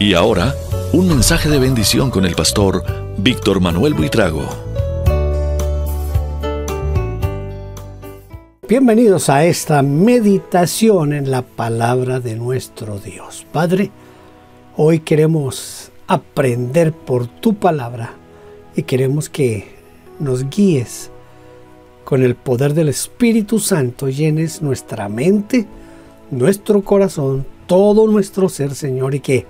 Y ahora, un mensaje de bendición con el pastor Víctor Manuel Buitrago. Bienvenidos a esta meditación en la palabra de nuestro Dios. Padre, hoy queremos aprender por tu palabra y queremos que nos guíes con el poder del Espíritu Santo, llenes nuestra mente, nuestro corazón, todo nuestro ser, Señor, y que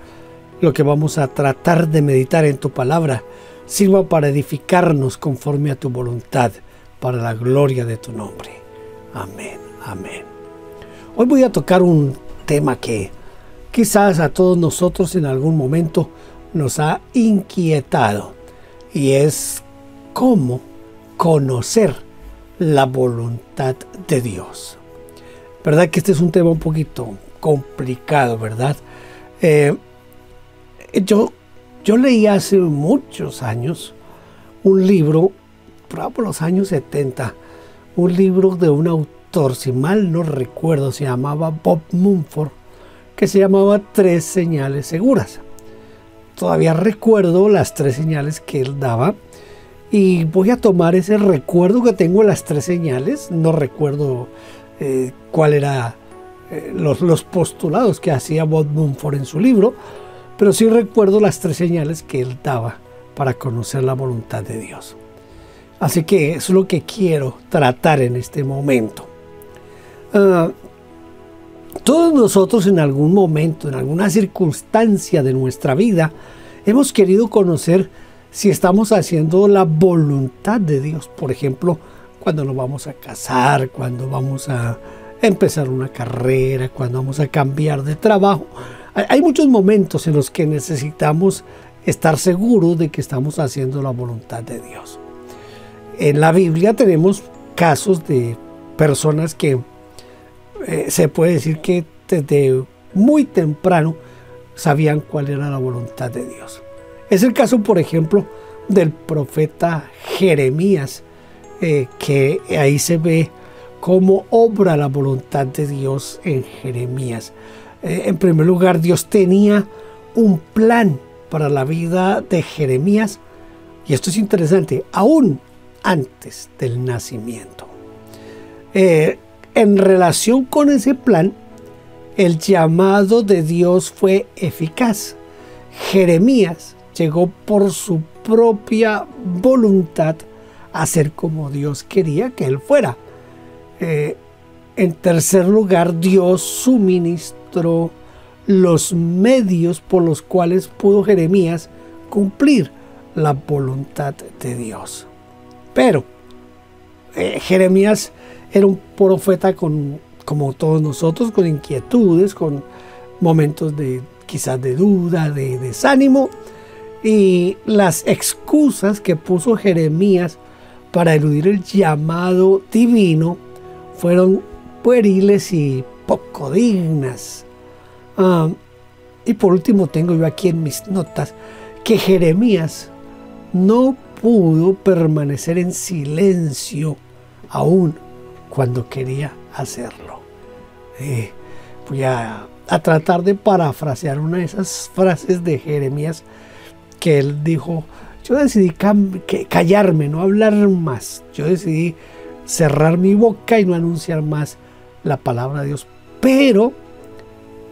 lo que vamos a tratar de meditar en tu palabra sirva para edificarnos conforme a tu voluntad, para la gloria de tu nombre. Amén, amén. Hoy voy a tocar un tema que quizás a todos nosotros en algún momento nos ha inquietado, y es cómo conocer la voluntad de Dios. ¿Verdad que este es un tema un poquito complicado, verdad? Yo leí hace muchos años un libro, por los años 70, un libro de un autor, si mal no recuerdo, se llamaba Bob Mumford, que se llamaba 3 señales seguras. Todavía recuerdo las 3 señales que él daba, y voy a tomar ese recuerdo que tengo de las 3 señales. No recuerdo cuál era los postulados que hacía Bob Mumford en su libro, pero sí recuerdo las 3 señales que él daba para conocer la voluntad de Dios. Así que es lo que quiero tratar en este momento. Todos nosotros en algún momento, en alguna circunstancia de nuestra vida, hemos querido conocer si estamos haciendo la voluntad de Dios. Por ejemplo, cuando nos vamos a casar, cuando vamos a empezar una carrera, cuando vamos a cambiar de trabajo. Hay muchos momentos en los que necesitamos estar seguros de que estamos haciendo la voluntad de Dios. En la Biblia tenemos casos de personas que se puede decir que desde muy temprano sabían cuál era la voluntad de Dios. Es el caso, por ejemplo, del profeta Jeremías, que ahí se ve cómo obra la voluntad de Dios en Jeremías. En primer lugar, Dios tenía un plan para la vida de Jeremías, y esto es interesante, aún antes del nacimiento. En relación con ese plan, el llamado de Dios fue eficaz. Jeremías llegó por su propia voluntad a ser como Dios quería que él fuera. En tercer lugar, Dios suministró los medios por los cuales pudo Jeremías cumplir la voluntad de Dios. Pero Jeremías era un profeta como todos nosotros, con inquietudes, con momentos quizás de duda, de desánimo, y las excusas que puso Jeremías para eludir el llamado divino fueron pueriles y poco dignas. Y por último, tengo yo aquí en mis notas que Jeremías no pudo permanecer en silencio aún cuando quería hacerlo. Voy a tratar de parafrasear una de esas frases de Jeremías que él dijo: yo decidí callarme, no hablar más. Yo decidí cerrar mi boca y no anunciar más la palabra de Dios. Pero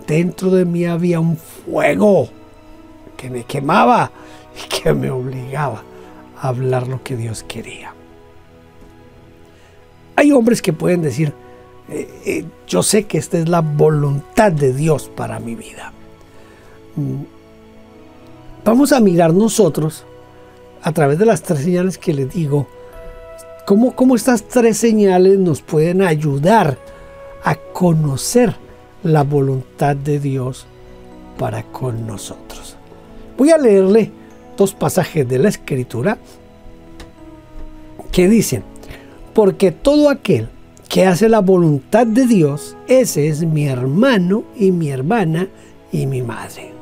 dentro de mí había un fuego que me quemaba y que me obligaba a hablar lo que Dios quería. Hay hombres que pueden decir: yo sé que esta es la voluntad de Dios para mi vida. Vamos a mirar nosotros, a través de las 3 señales que les digo, cómo estas 3 señales nos pueden ayudar a conocer la voluntad de Dios para con nosotros. Voy a leerle 2 pasajes de la Escritura que dicen: porque todo aquel que hace la voluntad de Dios, ese es mi hermano y mi hermana y mi madre.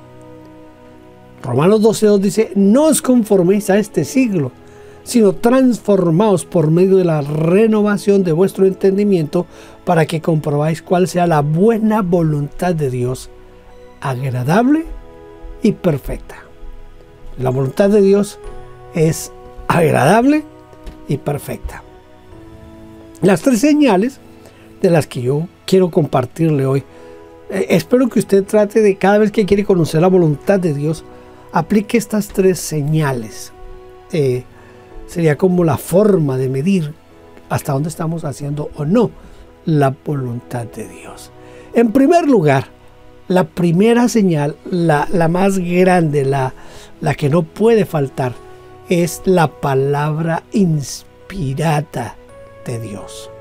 Romanos 12:2 dice: no os conforméis a este siglo, sino transformaos por medio de la renovación de vuestro entendimiento, para que comprobáis cuál sea la buena voluntad de Dios, agradable y perfecta. La voluntad de Dios es agradable y perfecta. Las 3 señales de las que yo quiero compartirle hoy, espero que usted trate de, cada vez que quiere conocer la voluntad de Dios, aplique estas 3 señales. Sería como la forma de medir hasta dónde estamos haciendo o no la voluntad de Dios. En primer lugar, la primera señal, la más grande, la que no puede faltar, es la palabra inspirada de Dios.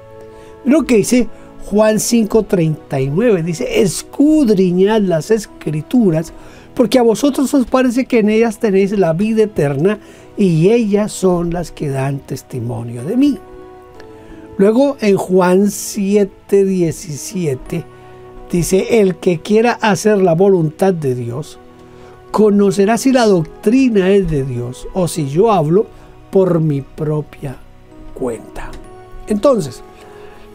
Lo que dice Juan 5:39, dice: escudriñad las escrituras, porque a vosotros os parece que en ellas tenéis la vida eterna, y ellas son las que dan testimonio de mí. Luego en Juan 7:17 dice: el que quiera hacer la voluntad de Dios, conocerá si la doctrina es de Dios o si yo hablo por mi propia cuenta. Entonces,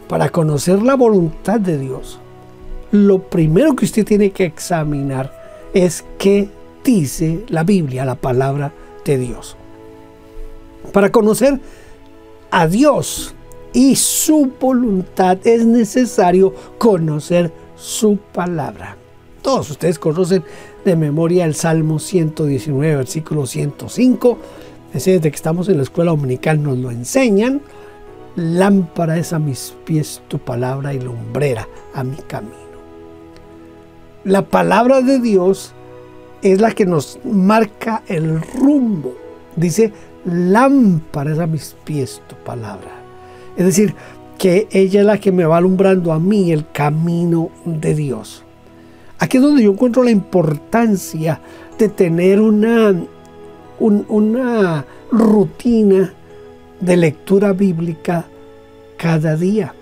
para conocer la voluntad de Dios, lo primero que usted tiene que examinar es qué dice la Biblia, la palabra de Dios. Para conocer a Dios y su voluntad es necesario conocer su palabra. Todos ustedes conocen de memoria el Salmo 119, versículo 105. Desde que estamos en la escuela dominical nos lo enseñan. Lámpara es a mis pies tu palabra y lumbrera a mi camino. La palabra de Dios es la que nos marca el rumbo. Dice: lámpara es a mis pies tu palabra. Es decir, que ella es la que me va alumbrando a mí el camino de Dios. Aquí es donde yo encuentro la importancia de tener una rutina de lectura bíblica cada día.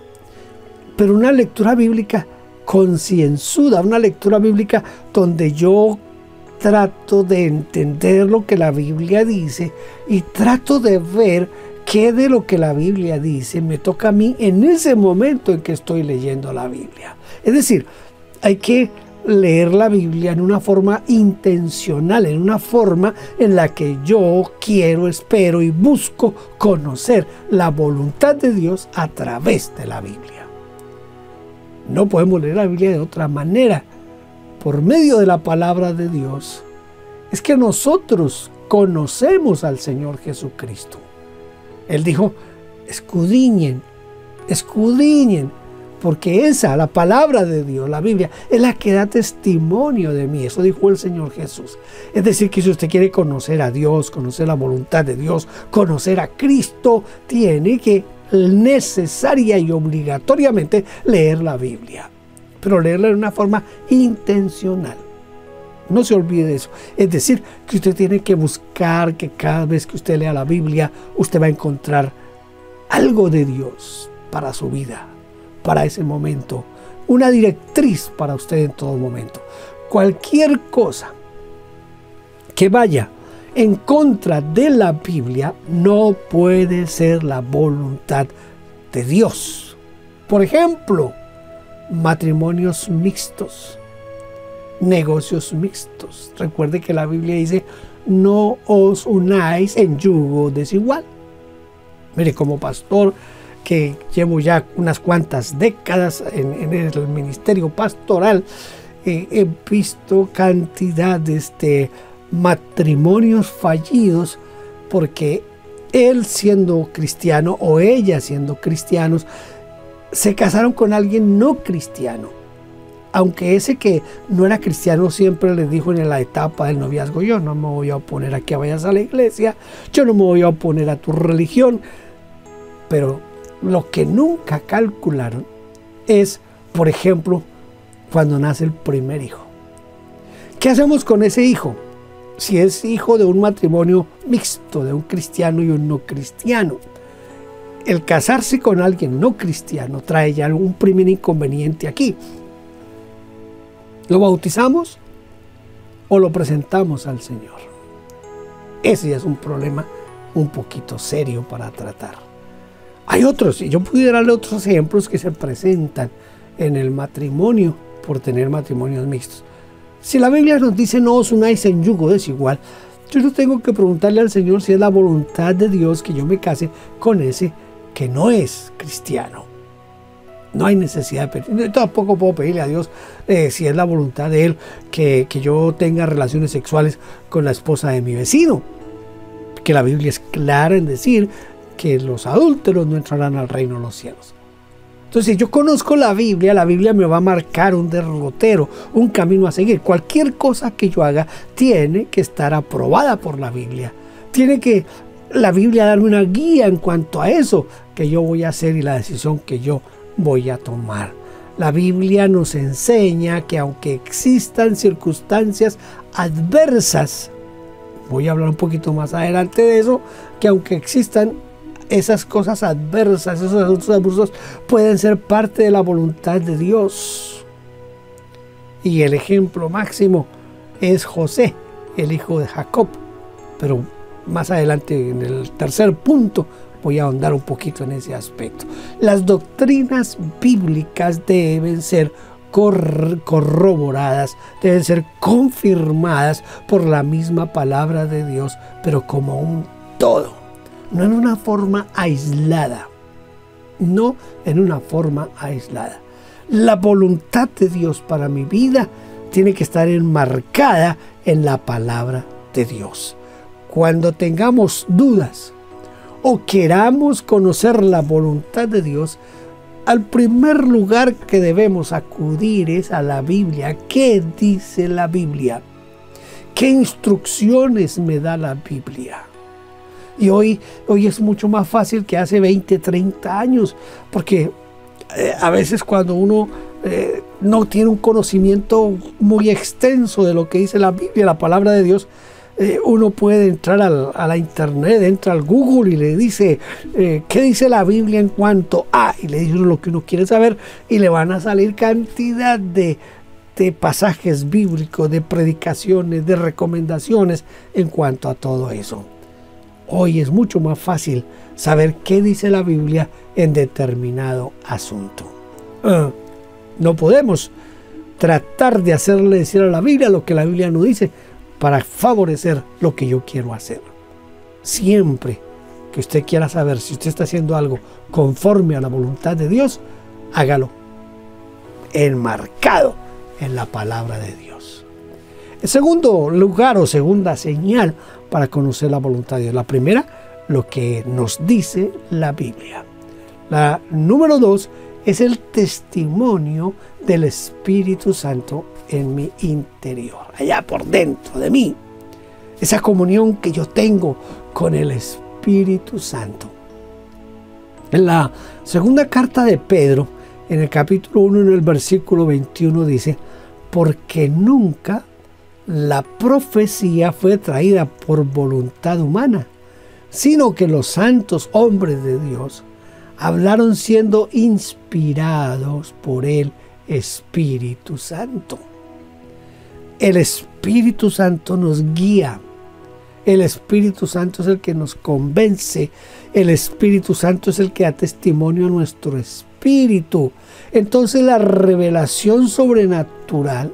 Pero una lectura bíblica concienzuda, una lectura bíblica donde yo trato de entender lo que la Biblia dice y trato de ver qué de lo que la Biblia dice me toca a mí en ese momento en que estoy leyendo la Biblia. Es decir, hay que leer la Biblia en una forma intencional, en una forma en la que yo quiero, espero y busco conocer la voluntad de Dios a través de la Biblia. No podemos leer la Biblia de otra manera. Por medio de la palabra de Dios es que nosotros conocemos al Señor Jesucristo. Él dijo: escudriñen, escudriñen, porque esa, la palabra de Dios, la Biblia, es la que da testimonio de mí. Eso dijo el Señor Jesús. Es decir, que si usted quiere conocer a Dios, conocer la voluntad de Dios, conocer a Cristo, tiene que necesaria y obligatoriamente leer la Biblia. Pero leerla de una forma intencional. No se olvide de eso. Es decir, que usted tiene que buscar que cada vez que usted lea la Biblia, usted va a encontrar algo de Dios para su vida, para ese momento, una directriz para usted en todo momento. Cualquier cosa que vaya en contra de la Biblia no puede ser la voluntad de Dios. Por ejemplo, matrimonios mixtos, negocios mixtos. Recuerde que la Biblia dice: no os unáis en yugo desigual. Mire, como pastor que llevo ya unas cuantas décadas en el ministerio pastoral, he visto cantidades de matrimonios fallidos porque él siendo cristiano o ella siendo cristianos se casaron con alguien no cristiano, aunque ese que no era cristiano siempre les dijo en la etapa del noviazgo: yo no me voy a oponer a que vayas a la iglesia, yo no me voy a oponer a tu religión. Pero lo que nunca calcularon es, por ejemplo, cuando nace el primer hijo. ¿Qué hacemos con ese hijo? Si es hijo de un matrimonio mixto, de un cristiano y un no cristiano. El casarse con alguien no cristiano trae ya un primer inconveniente aquí. ¿Lo bautizamos o lo presentamos al Señor? Ese ya es un problema un poquito serio para tratar. Hay otros, y yo pudiera darle otros ejemplos que se presentan en el matrimonio por tener matrimonios mixtos. Si la Biblia nos dice no os unáis en yugo desigual, yo no tengo que preguntarle al Señor si es la voluntad de Dios que yo me case con ese que no es cristiano. No hay necesidad de pedir. Tampoco puedo pedirle a Dios si es la voluntad de Él que yo tenga relaciones sexuales con la esposa de mi vecino. Que la Biblia es clara en decir que los adúlteros no entrarán al reino de los cielos. Entonces, si yo conozco la Biblia me va a marcar un derrotero, un camino a seguir. Cualquier cosa que yo haga tiene que estar aprobada por la Biblia. Tiene que la Biblia darme una guía en cuanto a eso que yo voy a hacer y la decisión que yo voy a tomar. La Biblia nos enseña que aunque existan circunstancias adversas, voy a hablar un poquito más adelante de eso, que aunque existan esas cosas adversas, esos asuntos abusos, pueden ser parte de la voluntad de Dios. Y el ejemplo máximo es José, el hijo de Jacob. Pero más adelante, en el tercer punto, voy a ahondar un poquito en ese aspecto. Las doctrinas bíblicas deben ser corroboradas, deben ser confirmadas por la misma palabra de Dios, pero como un todo, no en una forma aislada, no en una forma aislada. La voluntad de Dios para mi vida tiene que estar enmarcada en la palabra de Dios. Cuando tengamos dudas o queramos conocer la voluntad de Dios, al primer lugar que debemos acudir es a la Biblia. ¿Qué dice la Biblia? ¿Qué instrucciones me da la Biblia? Y hoy es mucho más fácil que hace 20, 30 años, porque a veces cuando uno no tiene un conocimiento muy extenso de lo que dice la Biblia, la palabra de Dios, uno puede entrar a la internet, entra al Google y le dice ¿qué dice la Biblia en cuanto a? Y le dice lo que uno quiere saber y le van a salir cantidad de pasajes bíblicos, de predicaciones, de recomendaciones en cuanto a todo eso. Hoy es mucho más fácil saber qué dice la Biblia en determinado asunto. No podemos tratar de hacerle decir a la Biblia lo que la Biblia no dice, para favorecer lo que yo quiero hacer. Siempre que usted quiera saber si usted está haciendo algo conforme a la voluntad de Dios, hágalo enmarcado en la palabra de Dios. El segundo lugar o segunda señal para conocer la voluntad de Dios. La primera, lo que nos dice la Biblia. La número 2 es el testimonio del Espíritu Santo en mi interior, allá por dentro de mí. Esa comunión que yo tengo con el Espíritu Santo. En la segunda carta de Pedro, en el capítulo 1, en el versículo 21, dice: porque nunca la profecía fue traída por voluntad humana, sino que los santos hombres de Dios hablaron siendo inspirados por el Espíritu Santo. El Espíritu Santo nos guía. El Espíritu Santo es el que nos convence. El Espíritu Santo es el que da testimonio a nuestro espíritu. Entonces la revelación sobrenatural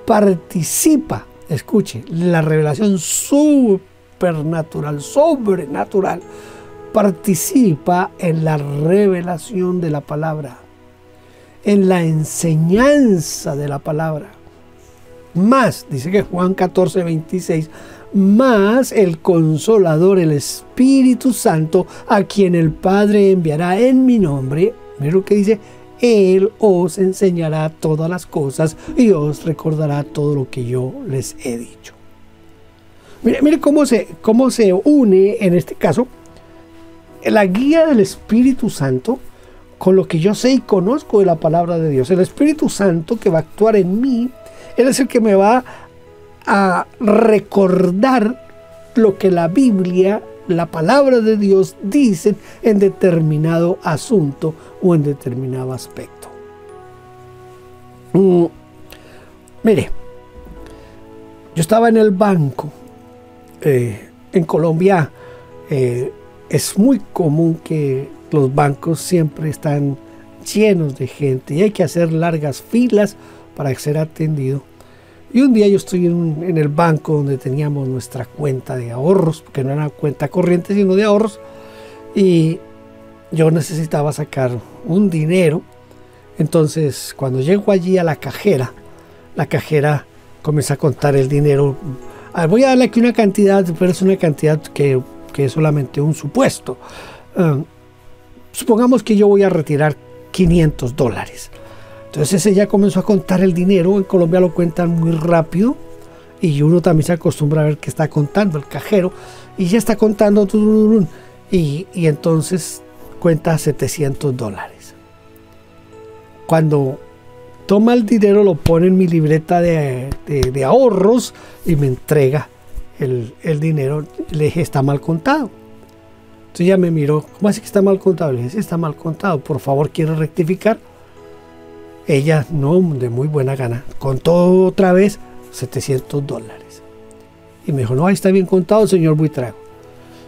participa, escuche, la revelación supernatural, sobrenatural, participa en la revelación de la palabra, en la enseñanza de la palabra. Más, dice que Juan 14, 26, más el Consolador, el Espíritu Santo, a quien el Padre enviará en mi nombre. Mira lo que dice: Él os enseñará todas las cosas y os recordará todo lo que yo les he dicho. Mire cómo se une en este caso la guía del Espíritu Santo con lo que yo sé y conozco de la palabra de Dios. El Espíritu Santo que va a actuar en mí, Él es el que me va a recordar lo que la Biblia, la palabra de Dios dice en determinado asunto o en determinado aspecto. Mire, yo estaba en el banco. En Colombia es muy común que los bancos siempre están llenos de gente y hay que hacer largas filas para ser atendido. Y un día yo estoy en el banco donde teníamos nuestra cuenta de ahorros, porque no era cuenta corriente, sino de ahorros, y yo necesitaba sacar un dinero. Entonces, cuando llego allí a la cajera comienza a contar el dinero. Voy a darle aquí una cantidad, pero es una cantidad que es solamente un supuesto. Supongamos que yo voy a retirar $500. Entonces ella comenzó a contar el dinero. En Colombia lo cuentan muy rápido y uno también se acostumbra a ver que está contando el cajero, y ya está contando y entonces cuenta $700. Cuando toma el dinero, lo pone en mi libreta de ahorros y me entrega el dinero. Le dije, está mal contado. Entonces ella me miró, ¿cómo así que está mal contado? Le dije, sí, está mal contado, por favor, ¿quiere rectificar? Ella, no, de muy buena gana, contó otra vez $700. Y me dijo, no, ahí está bien contado, señor Buitrago.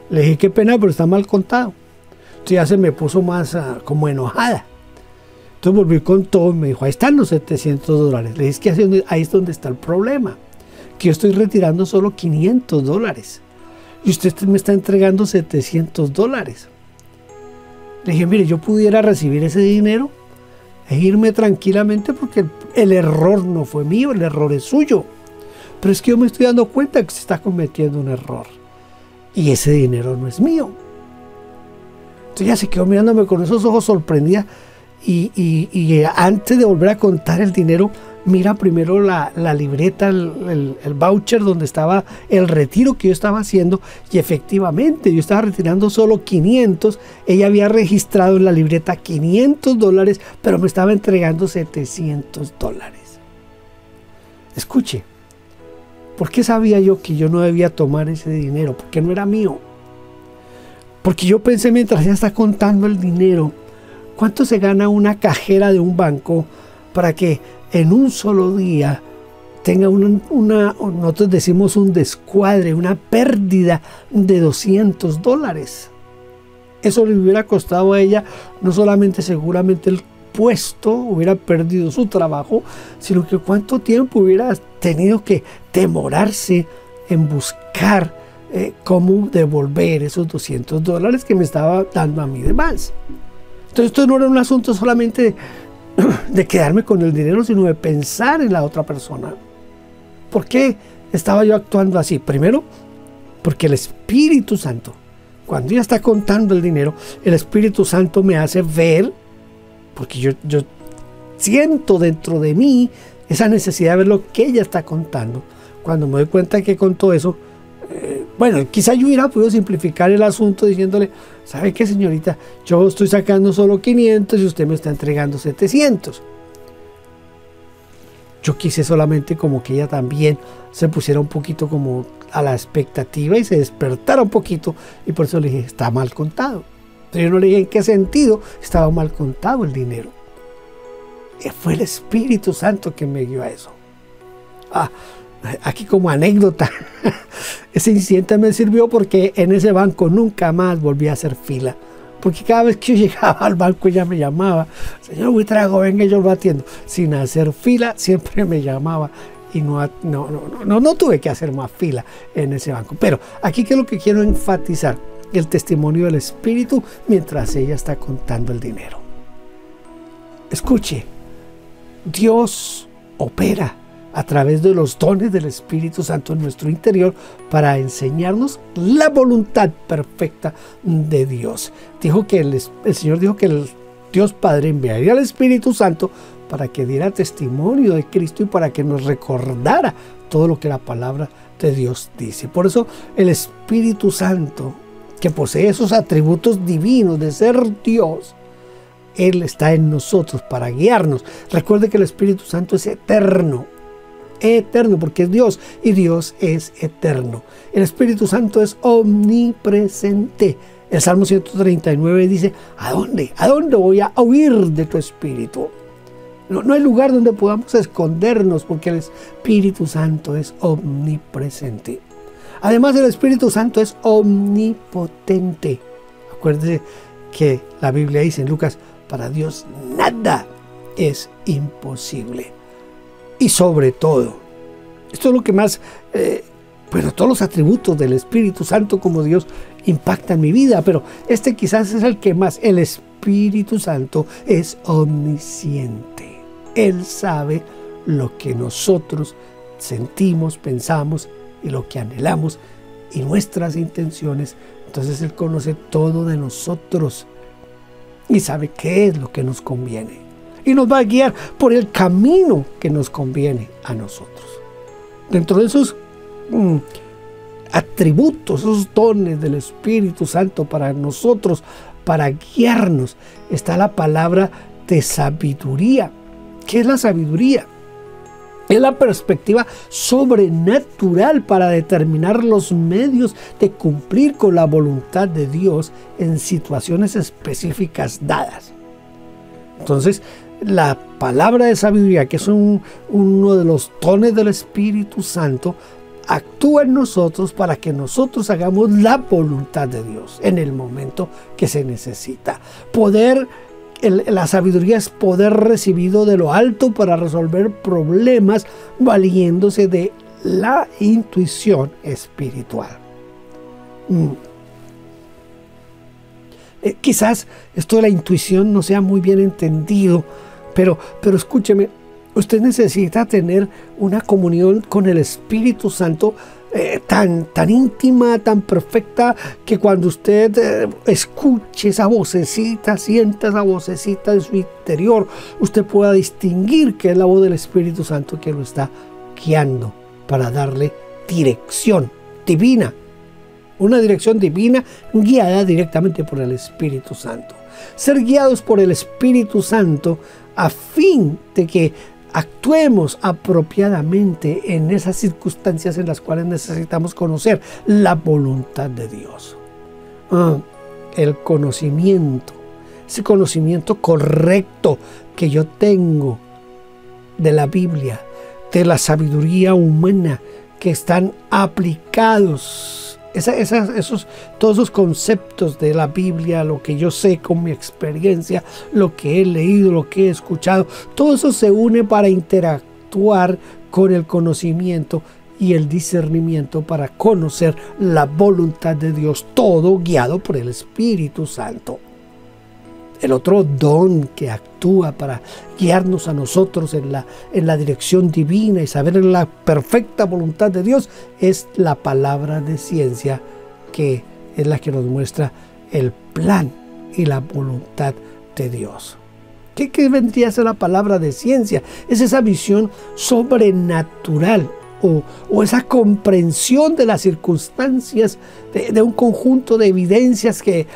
Le dije, qué pena, pero está mal contado. Entonces ya se me puso más como enojada. Entonces volví con todo y me dijo, ahí están los $700. Le dije, es que ahí es donde está el problema, que yo estoy retirando solo $500 y usted me está entregando $700. Le dije, mire, yo pudiera recibir ese dinero e irme tranquilamente porque el error no fue mío, el error es suyo. Pero es que yo me estoy dando cuenta que se está cometiendo un error y ese dinero no es mío. Entonces ella se quedó mirándome con esos ojos sorprendida y antes de volver a contar el dinero, mira primero la libreta, el voucher donde estaba el retiro que yo estaba haciendo, y efectivamente yo estaba retirando solo 500. Ella había registrado en la libreta $500, pero me estaba entregando $700. Escuche, ¿por qué sabía yo que yo no debía tomar ese dinero? Porque no era mío. Porque yo pensé, mientras ella está contando el dinero, ¿cuánto se gana una cajera de un banco para que en un solo día tenga nosotros decimos un descuadre, una pérdida de $200? Eso le hubiera costado a ella no solamente seguramente el puesto, hubiera perdido su trabajo, sino que cuánto tiempo hubiera tenido que demorarse en buscar cómo devolver esos $200 que me estaba dando a mí de más. Entonces esto no era un asunto solamente de quedarme con el dinero, sino de pensar en la otra persona. ¿Por qué estaba yo actuando así? Primero, porque el Espíritu Santo, cuando ella está contando el dinero, el Espíritu Santo me hace ver, porque yo siento dentro de mí esa necesidad de ver lo que ella está contando. Cuando me doy cuenta que contó eso, bueno, quizá yo hubiera podido simplificar el asunto diciéndole, ¿sabe qué, señorita? Yo estoy sacando solo 500 y usted me está entregando 700. Yo quise solamente como que ella también se pusiera un poquito como a la expectativa y se despertara un poquito, y por eso le dije, está mal contado. Pero yo no le dije en qué sentido estaba mal contado el dinero. Y fue el Espíritu Santo que me guió a eso. Aquí como anécdota, ese incidente me sirvió porque en ese banco nunca más volví a hacer fila. Porque cada vez que yo llegaba al banco ella me llamaba, señor Buitrago, venga, yo lo atiendo. Sin hacer fila, siempre me llamaba y no tuve que hacer más fila en ese banco. Pero aquí que es lo que quiero enfatizar, el testimonio del Espíritu mientras ella está contando el dinero. Escuche, Dios opera a través de los dones del Espíritu Santo en nuestro interior para enseñarnos la voluntad perfecta de Dios. El Señor dijo que el Dios Padre enviaría al Espíritu Santo para que diera testimonio de Cristo y para que nos recordara todo lo que la palabra de Dios dice. Por eso el Espíritu Santo, que posee esos atributos divinos de ser Dios, Él está en nosotros para guiarnos. Recuerde que el Espíritu Santo es eterno, porque es Dios y Dios es eterno. El Espíritu Santo es omnipresente. El Salmo 139 dice, ¿a dónde voy a huir de tu Espíritu? No hay lugar donde podamos escondernos, porque el Espíritu Santo es omnipresente. Además, el Espíritu Santo es omnipotente. Acuérdese que la Biblia dice en Lucas, para Dios nada es imposible. Y sobre todo, Esto es lo que más, todos los atributos del Espíritu Santo como Dios impactan mi vida, pero este quizás es el que más. El Espíritu Santo es omnisciente. Él sabe lo que nosotros sentimos, pensamos y lo que anhelamos y nuestras intenciones. Entonces Él conoce todo de nosotros y sabe qué es lo que nos conviene. Y nos va a guiar por el camino que nos conviene a nosotros. Dentro de esos atributos, esos dones del Espíritu Santo para nosotros, para guiarnos, está la palabra de sabiduría. ¿Qué es la sabiduría? Es la perspectiva sobrenatural para determinar los medios de cumplir con la voluntad de Dios en situaciones específicas dadas. Entonces, la palabra de sabiduría, que es uno de los dones del Espíritu Santo, actúa en nosotros para que nosotros hagamos la voluntad de Dios en el momento que se necesita. La sabiduría es poder recibido de lo alto para resolver problemas valiéndose de la intuición espiritual. Quizás esto de la intuición no sea muy bien entendido, pero escúcheme, usted necesita tener una comunión con el Espíritu Santo tan íntima, tan perfecta, que cuando usted escuche esa vocecita, sienta esa vocecita en su interior, usted pueda distinguir que es la voz del Espíritu Santo que lo está guiando para darle dirección divina. Una dirección divina guiada directamente por el Espíritu Santo. Ser guiados por el Espíritu Santo a fin de que actuemos apropiadamente en esas circunstancias en las cuales necesitamos conocer la voluntad de Dios. El conocimiento, ese conocimiento correcto que yo tengo de la Biblia, de la sabiduría humana, que están aplicados. Todos esos conceptos de la Biblia, lo que yo sé con mi experiencia, lo que he leído, lo que he escuchado, todo eso se une para interactuar con el conocimiento y el discernimiento para conocer la voluntad de Dios, todo guiado por el Espíritu Santo. El otro don que actúa para guiarnos a nosotros en la dirección divina y saber la perfecta voluntad de Dios es la palabra de ciencia, que es la que nos muestra el plan y la voluntad de Dios. ¿Qué vendría a ser la palabra de ciencia? Es esa visión sobrenatural o esa comprensión de las circunstancias de un conjunto de evidencias que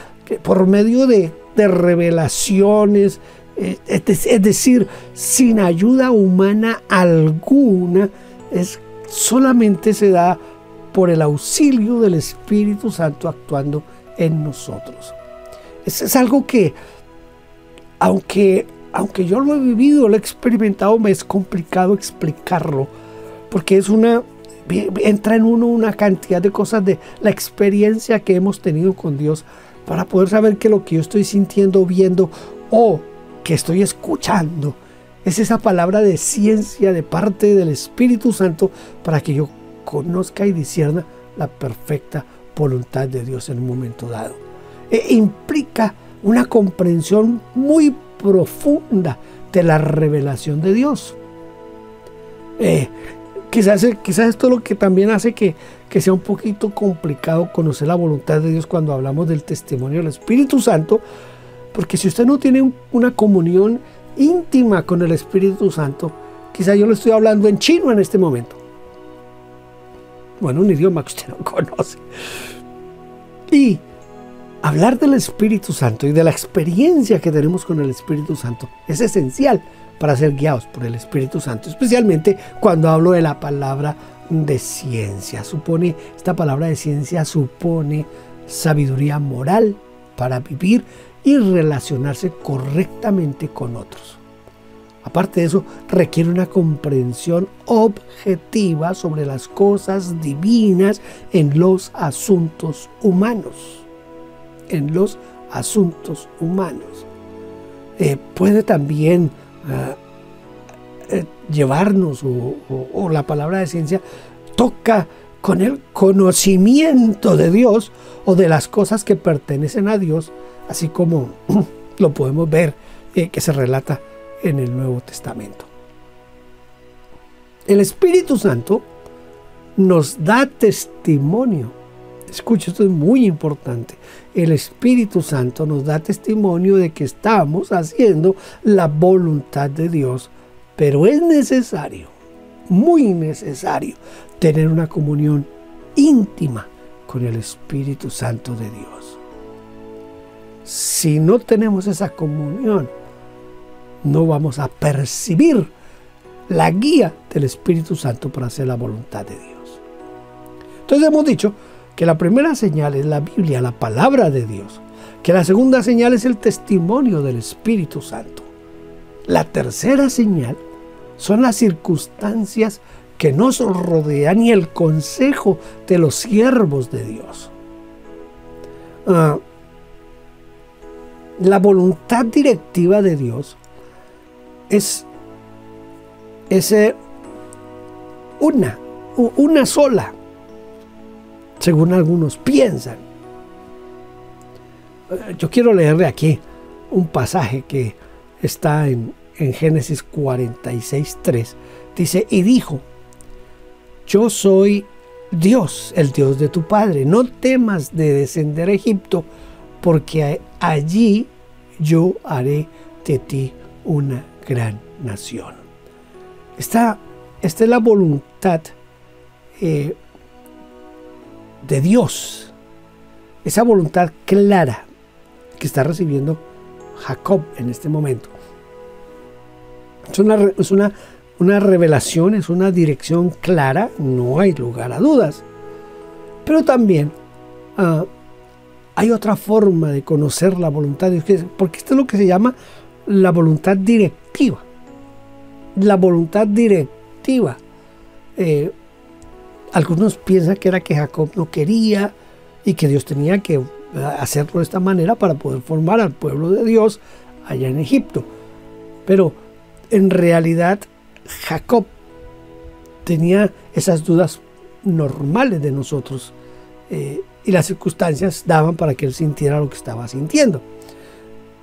por medio de revelaciones, es decir, sin ayuda humana alguna, solamente se da por el auxilio del Espíritu Santo actuando en nosotros. Es algo que, aunque yo lo he vivido, lo he experimentado, me es complicado explicarlo, porque entra en uno una cantidad de cosas de la experiencia que hemos tenido con Dios, para poder saber que lo que yo estoy sintiendo, viendo o que estoy escuchando es esa palabra de ciencia de parte del Espíritu Santo, para que yo conozca y discierna la perfecta voluntad de Dios en un momento dado. Implica una comprensión muy profunda de la revelación de Dios. Quizás esto es lo que también hace que sea un poquito complicado conocer la voluntad de Dios cuando hablamos del testimonio del Espíritu Santo, porque si usted no tiene una comunión íntima con el Espíritu Santo, quizás yo le estoy hablando en chino en este momento. Bueno, un idioma que usted no conoce. Y hablar del Espíritu Santo y de la experiencia que tenemos con el Espíritu Santo es esencial para ser guiados por el Espíritu Santo, especialmente cuando hablo de la palabra de ciencia. Esta palabra de ciencia supone sabiduría moral para vivir y relacionarse correctamente con otros. Aparte de eso, requiere una comprensión objetiva sobre las cosas divinas en los asuntos humanos. Puede también llevarnos, o la palabra de ciencia toca con el conocimiento de Dios o de las cosas que pertenecen a Dios, así como lo podemos ver que se relata en el Nuevo Testamento. El Espíritu Santo nos da testimonio. Escucha, esto es muy importante. El Espíritu Santo nos da testimonio de que estamos haciendo la voluntad de Dios, pero es necesario, muy necesario, tener una comunión íntima con el Espíritu Santo de Dios. Si no tenemos esa comunión, no vamos a percibir la guía del Espíritu Santo para hacer la voluntad de Dios. Entonces hemos dicho que la primera señal es la Biblia, la palabra de Dios, que la segunda señal es el testimonio del Espíritu Santo. La tercera señal son las circunstancias que nos rodean y el consejo de los siervos de Dios. La voluntad directiva de Dios es una sola, según algunos piensan. Yo quiero leerle aquí un pasaje que está en Génesis 46:3. Dice: y dijo, yo soy Dios, el Dios de tu padre. No temas de descender a Egipto, porque allí yo haré de ti una gran nación. Esta es la voluntad de Dios, esa voluntad clara que está recibiendo Jacob en este momento. Es una revelación, es una dirección clara, no hay lugar a dudas. Pero también hay otra forma de conocer la voluntad de Dios, porque esto es lo que se llama la voluntad directiva. La voluntad directiva. Algunos piensan que era que Jacob no quería y que Dios tenía que hacerlo de esta manera para poder formar al pueblo de Dios allá en Egipto. Pero en realidad Jacob tenía esas dudas normales de nosotros y las circunstancias daban para que él sintiera lo que estaba sintiendo.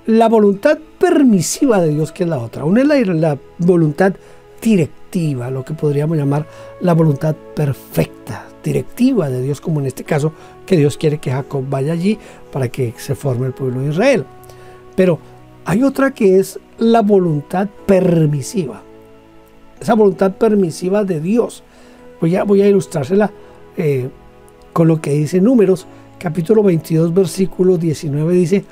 La voluntad permisiva de Dios, que es la otra. Una es la voluntad directiva, lo que podríamos llamar la voluntad perfecta, directiva de Dios, como en este caso, que Dios quiere que Jacob vaya allí para que se forme el pueblo de Israel. Pero hay otra que es la voluntad permisiva. Esa voluntad permisiva de Dios. Voy a ilustrársela con lo que dice Números, capítulo 22, versículo 19, dice: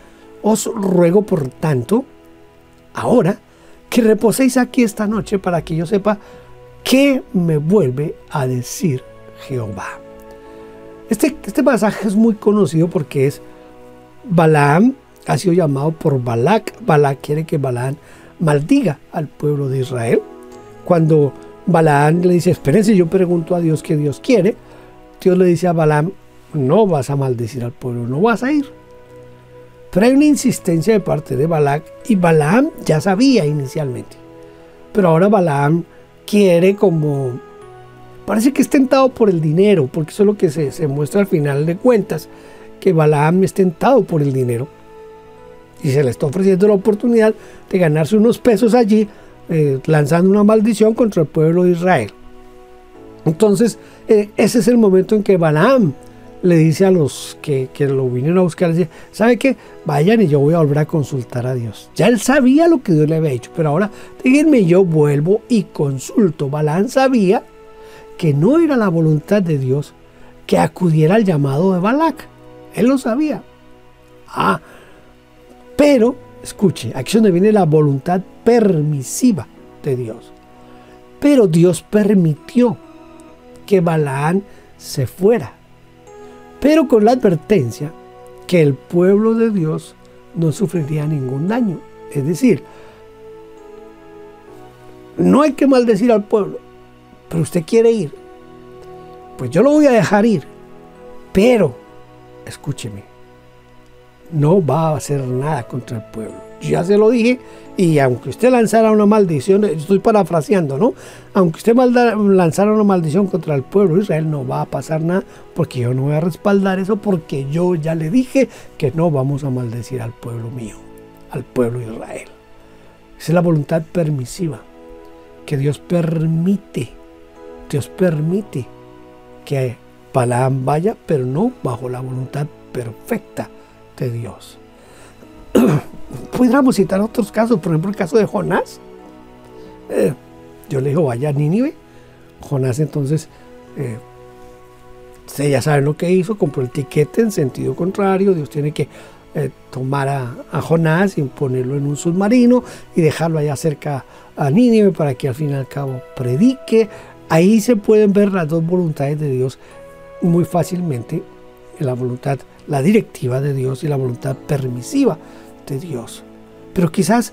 os ruego por tanto, ahora, que reposéis aquí esta noche para que yo sepa qué me vuelve a decir Jehová. Este pasaje es muy conocido porque es Balaam, ha sido llamado por Balac. Balac quiere que Balaam maldiga al pueblo de Israel. Cuando Balaam le dice: espérense, yo pregunto a Dios qué Dios quiere, Dios le dice a Balaam: no vas a maldecir al pueblo, no vas a ir. Pero hay una insistencia de parte de Balac, y Balaam ya sabía inicialmente. Pero ahora Balaam quiere, como parece que es tentado por el dinero, porque eso es lo que se muestra al final de cuentas, que Balaam es tentado por el dinero y se le está ofreciendo la oportunidad de ganarse unos pesos allí, lanzando una maldición contra el pueblo de Israel. Entonces ese es el momento en que Balaam le dice a los que lo vinieron a buscar, le dice: ¿sabe qué? Vayan y yo voy a volver a consultar a Dios. Ya él sabía lo que Dios le había dicho, pero ahora déjenme, yo vuelvo y consulto. Balaam sabía que no era la voluntad de Dios que acudiera al llamado de Balac. Él lo sabía. Pero, escuche, aquí es donde viene la voluntad permisiva de Dios. Pero Dios permitió que Balaam se fuera, pero con la advertencia que el pueblo de Dios no sufriría ningún daño. Es decir, no hay que maldecir al pueblo, pero usted quiere ir, pues yo lo voy a dejar ir. Pero, escúcheme, no va a hacer nada contra el pueblo. Yo ya se lo dije, y aunque usted lanzara una maldición, estoy parafraseando, ¿no? Aunque usted lanzara una maldición contra el pueblo de Israel, no va a pasar nada, porque yo no voy a respaldar eso, porque yo ya le dije que no vamos a maldecir al pueblo mío, al pueblo de Israel. Esa es la voluntad permisiva, que Dios permite que Balaam vaya, pero no bajo la voluntad perfecta de Dios. Pudiéramos citar otros casos, por ejemplo el caso de Jonás. Dios le dijo, vaya a Nínive. Jonás entonces, ustedes ya saben lo que hizo, compró el tiquete en sentido contrario. Dios tiene que tomar a Jonás y ponerlo en un submarino y dejarlo allá cerca a Nínive para que al fin y al cabo predique. Ahí se pueden ver las dos voluntades de Dios muy fácilmente, la voluntad, la directiva de Dios y la voluntad permisiva de Dios. Pero quizás,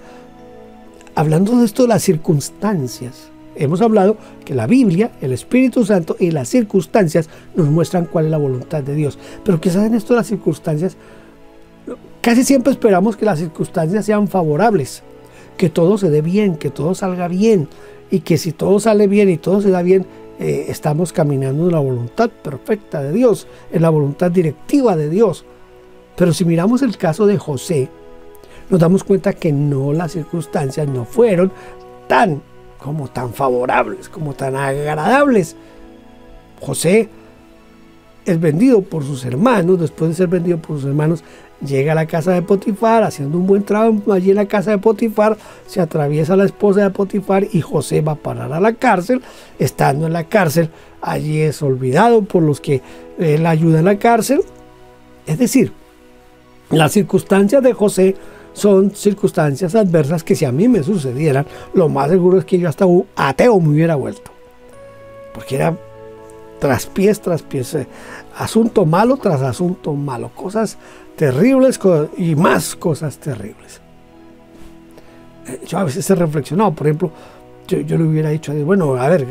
hablando de esto de las circunstancias, hemos hablado que la Biblia, el Espíritu Santo y las circunstancias nos muestran cuál es la voluntad de Dios. Pero quizás en esto de las circunstancias, casi siempre esperamos que las circunstancias sean favorables, que todo se dé bien, que todo salga bien, y que si todo sale bien y todo se da bien, estamos caminando en la voluntad perfecta de Dios, en la voluntad directiva de Dios. Pero si miramos el caso de José, nos damos cuenta que no, las circunstancias no fueron tan favorables, como tan agradables. José es vendido por sus hermanos. Después de ser vendido por sus hermanos, llega a la casa de Potifar, haciendo un buen trabajo allí en la casa de Potifar. Se atraviesa la esposa de Potifar y José va a parar a la cárcel. Estando en la cárcel, allí es olvidado por los que él ayuda en la cárcel. Es decir, las circunstancias de José son circunstancias adversas que, si a mí me sucedieran, lo más seguro es que yo hasta un ateo me hubiera vuelto, porque era tras pies, asunto malo tras asunto malo, cosas terribles y más cosas terribles. Yo a veces he reflexionado, por ejemplo, yo le hubiera dicho a Dios, bueno, a ver,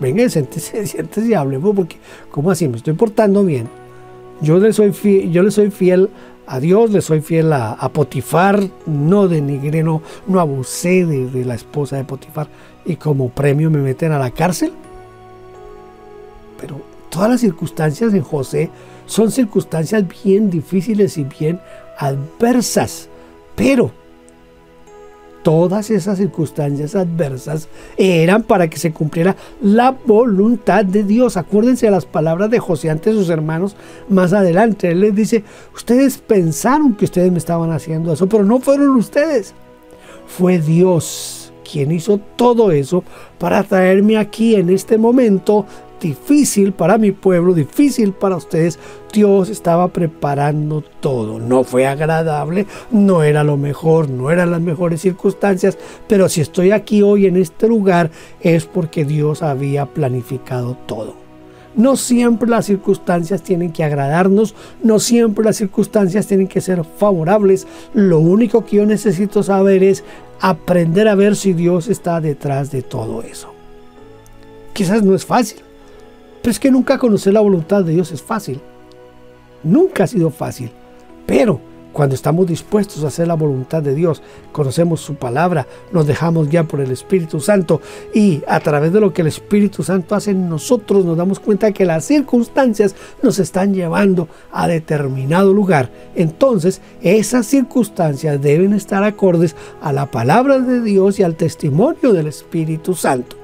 venga, siéntese y hablemos, porque ¿cómo así? Me estoy portando bien. Yo le soy fiel a Dios, le soy fiel a Potifar, no denigré, no abusé de la esposa de Potifar, y como premio me meten a la cárcel. Pero todas las circunstancias en José son circunstancias bien difíciles y bien adversas, pero todas esas circunstancias adversas eran para que se cumpliera la voluntad de Dios. Acuérdense de las palabras de José ante sus hermanos más adelante. Él les dice, ustedes pensaron que ustedes me estaban haciendo eso, pero no fueron ustedes. Fue Dios quien hizo todo eso para traerme aquí en este momento difícil para mi pueblo, difícil para ustedes. Dios estaba preparando todo. No fue agradable, no era lo mejor, no eran las mejores circunstancias, pero si estoy aquí hoy en este lugar es porque Dios había planificado todo. No siempre las circunstancias tienen que agradarnos, no siempre las circunstancias tienen que ser favorables. Lo único que yo necesito saber es aprender a ver si Dios está detrás de todo eso. Quizás no es fácil, pero es que nunca conocer la voluntad de Dios es fácil. Nunca ha sido fácil. Pero cuando estamos dispuestos a hacer la voluntad de Dios, conocemos su palabra, nos dejamos guiar por el Espíritu Santo, y a través de lo que el Espíritu Santo hace en nosotros, nos damos cuenta que las circunstancias nos están llevando a determinado lugar. Entonces, esas circunstancias deben estar acordes a la palabra de Dios y al testimonio del Espíritu Santo,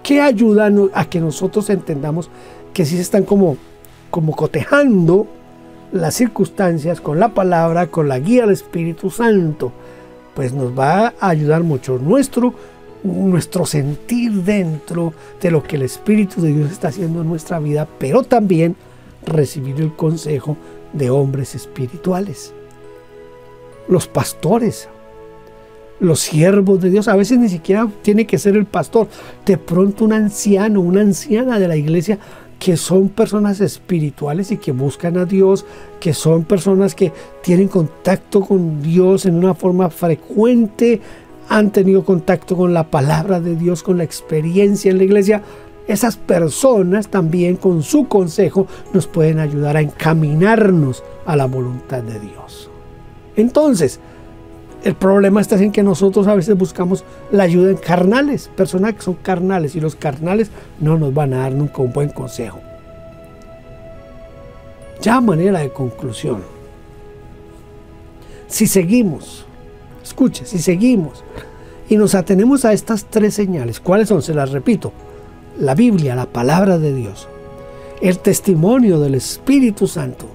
que ayudan a que nosotros entendamos que si se están como cotejando las circunstancias con la palabra, con la guía del Espíritu Santo, pues nos va a ayudar mucho nuestro sentir dentro de lo que el Espíritu de Dios está haciendo en nuestra vida, pero también recibir el consejo de hombres espirituales, los pastores, los siervos de Dios. A veces ni siquiera tiene que ser el pastor, de pronto un anciano, una anciana de la iglesia, que son personas espirituales y que buscan a Dios, que son personas que tienen contacto con Dios en una forma frecuente, han tenido contacto con la palabra de Dios, con la experiencia en la iglesia. Esas personas también, con su consejo, nos pueden ayudar a encaminarnos a la voluntad de Dios. Entonces, el problema está en que nosotros a veces buscamos la ayuda en carnales, personas que son carnales, y los carnales no nos van a dar nunca un buen consejo. Ya a manera de conclusión, si seguimos, escuche, si seguimos y nos atenemos a estas tres señales, ¿cuáles son? Se las repito: la Biblia, la palabra de Dios, el testimonio del Espíritu Santo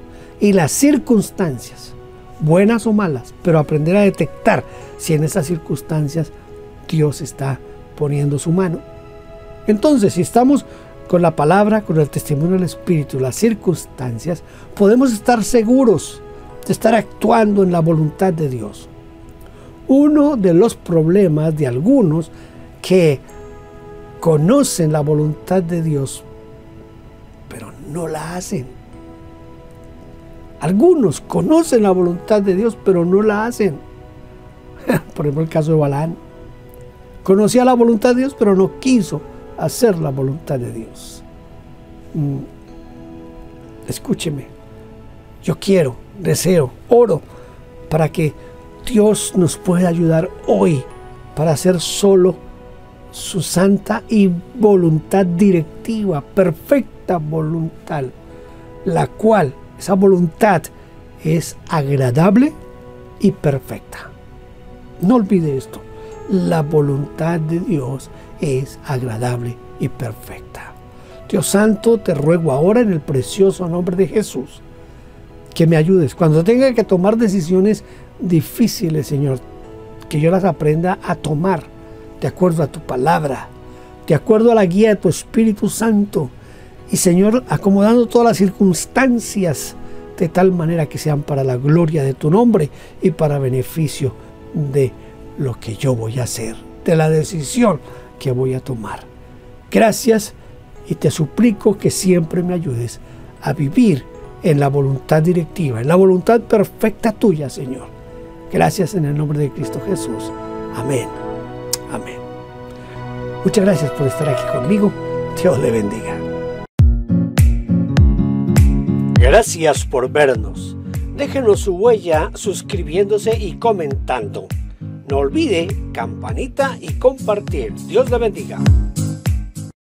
y las circunstancias, buenas o malas, pero aprender a detectar si en esas circunstancias Dios está poniendo su mano. Entonces, si estamos con la palabra, con el testimonio del Espíritu, las circunstancias, podemos estar seguros de estar actuando en la voluntad de Dios. Uno de los problemas de algunos que conocen la voluntad de Dios, pero no la hacen. Algunos conocen la voluntad de Dios, pero no la hacen. Por ejemplo, el caso de Balaam. Conocía la voluntad de Dios, pero no quiso hacer la voluntad de Dios. Escúcheme. Yo quiero, deseo, oro para que Dios nos pueda ayudar hoy para hacer solo su santa y voluntad directiva, perfecta voluntad, la cual, esa voluntad es agradable y perfecta. No olvide esto, la voluntad de Dios es agradable y perfecta. Dios Santo, te ruego ahora en el precioso nombre de Jesús que me ayudes cuando tenga que tomar decisiones difíciles, Señor, que yo las aprenda a tomar de acuerdo a tu palabra, de acuerdo a la guía de tu Espíritu Santo, y Señor, acomodando todas las circunstancias de tal manera que sean para la gloria de tu nombre y para beneficio de lo que yo voy a hacer, de la decisión que voy a tomar. Gracias, y te suplico que siempre me ayudes a vivir en la voluntad directiva, en la voluntad perfecta tuya, Señor. Gracias en el nombre de Cristo Jesús. Amén. Amén. Muchas gracias por estar aquí conmigo. Dios le bendiga. Gracias por vernos. Déjenos su huella suscribiéndose y comentando. No olvide campanita y compartir. Dios le bendiga.